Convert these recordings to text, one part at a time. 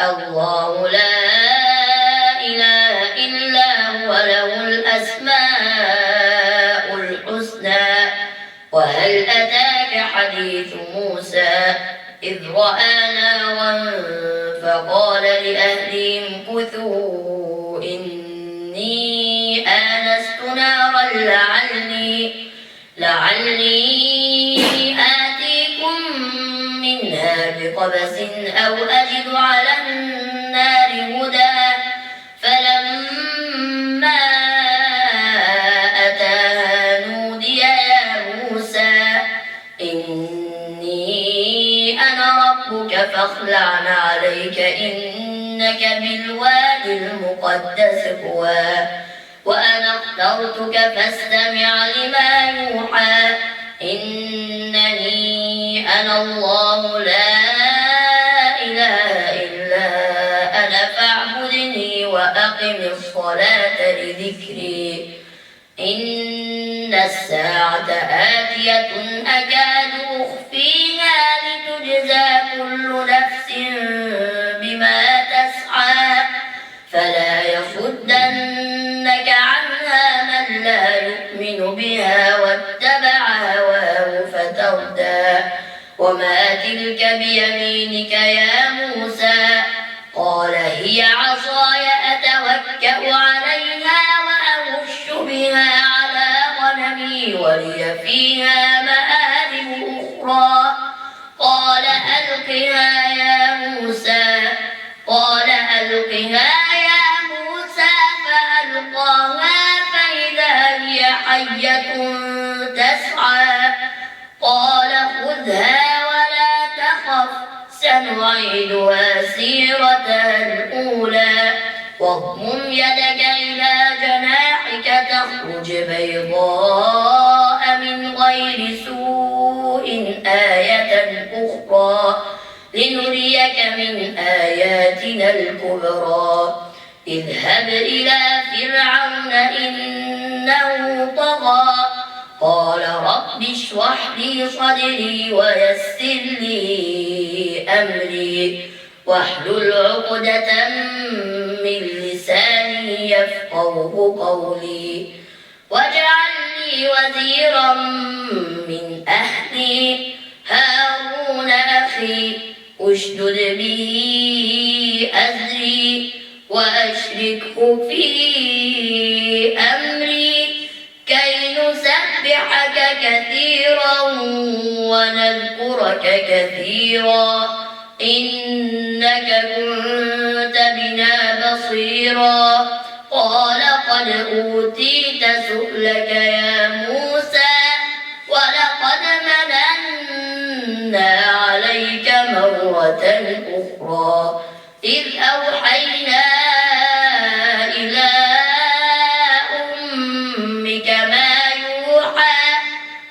الله لا إله إلا هو له الأسماء الحسنى وهل أتاك حديث موسى إذ رأى نارا فقال لأهلهم كثوا إني آنست نارا لعلي آتيكم منها بقبس أو أجد على النار هدى فلما أتاها نودي يا موسى إني أنا ربك فاخلع عليك إنك بالوادي المقدس طوى وأنا اخترتك فاستمع لما يوحى إنني أنا الله لا إله إلا أنا فاعبدني وأقم الصلاة لذكري إن الساعة آتية أكاد أخفيها لتجزى كل نفس بما تسعى فلا يصدنك عنها من لا يؤمن بها واتبع هواه فتردى وما تلك بيمينك يا موسى قال هي عصاي أتوكأ عليها وأهش بها على غنمي ولي فيها مآرب أخرى قال ألقها يا موسى فألقاها فإذا هي حية تسعى قال خذها ولا تخف سنعيدها سيرتها الأولى واضمم يدك إلى جناحك تخرج بيضاء من غير سوء آية أخرى لنريك من آياتنا الكبرى اذهب إلى فرعون إنه طغى قال رب اشرح لي صدري ويسر لي أمري واحلل عقدة من لساني يفقهه قولي واجعل لي وزيرا من أهلي هارون أخي اشدد به أزري وأشركه في أمري كي نسبحك كثيرا ونذكرك كثيرا إنك كنت بنا بصيرا قال قد أوتيت سؤلك يا موسى ولقد مننا عليك مرة أخرى إذ أوحينا إلى أمك ما يوحى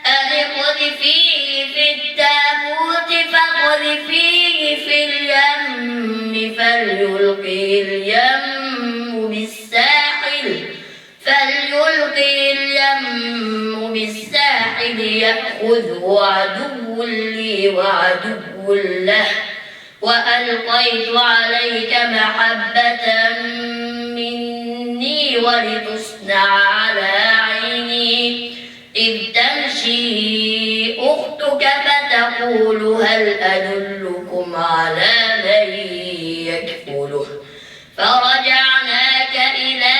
أن اقذفيه في التابوت فاقذفيه في اليم فليلقه اليم بالساحل يأخذه عدو لي وعدو له وألقيت عليك محبة مني ولتصنع على عيني إذ تمشي أختك فتقول هل أدلكم على من يكفله فرجعناك إلى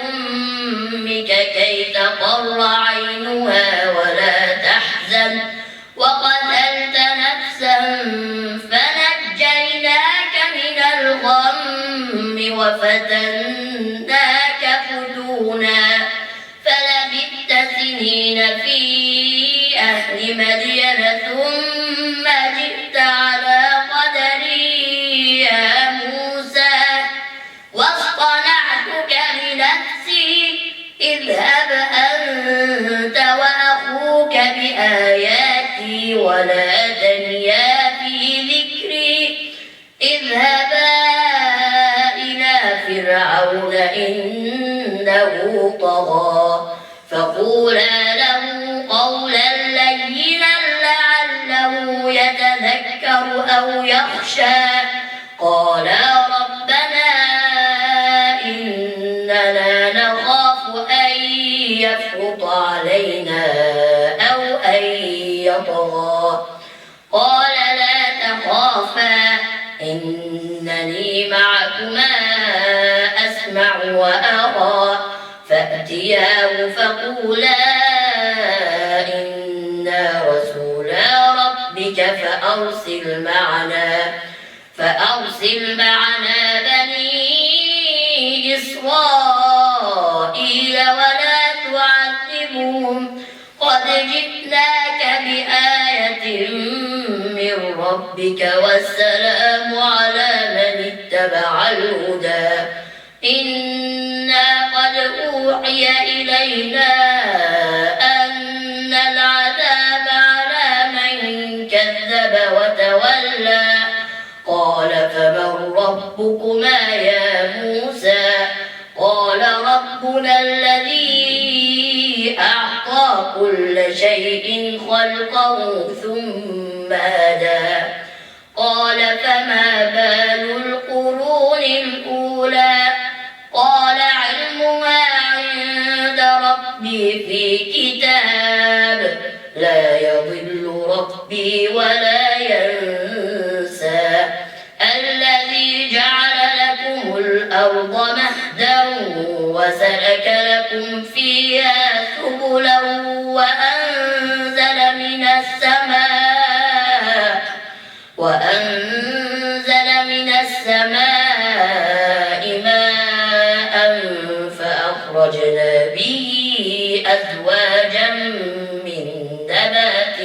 أمك كي تقر عينها ولا تحزن وقتلت نفسا فنجيناك من الغم وفتناك فتونا فلبثت سنين في أهل مدين ثم جئت على قدري يا موسى واصطنعتك لنفسي اذهب أنت وأخوك بآياتي ولا تنيا في ذكري اذهبا إلى فرعون إنه طغى فقولا له قولا لينا لعله يتذكر أو يخشى إنني معكما أسمع وأرى فأتياه فقولا إنا رسولا ربك فأرسل معنا بني إسرائيل ولا تعذبهم قد جئناك بآية من ربك والسلام على من اتبع الهدى إنا قد أوحي إلينا أن العذاب على من كذب وتولى قال فمن ربكما يا موسى قال ربنا الذي أعطى كل شيء خلقه ثم هدى قال فما بال القرون الأولى قال علمها عند ربي في كتاب لا يضل ربي ولا ينسى الذي جعل لكم الأرض مهدا وسلك لكم فيها سبلا وأنزل من السماء ماء فأخرجنا به أزواجا من نبات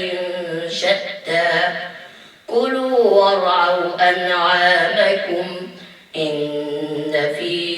شتى كلوا وارعوا أنعامكم إن في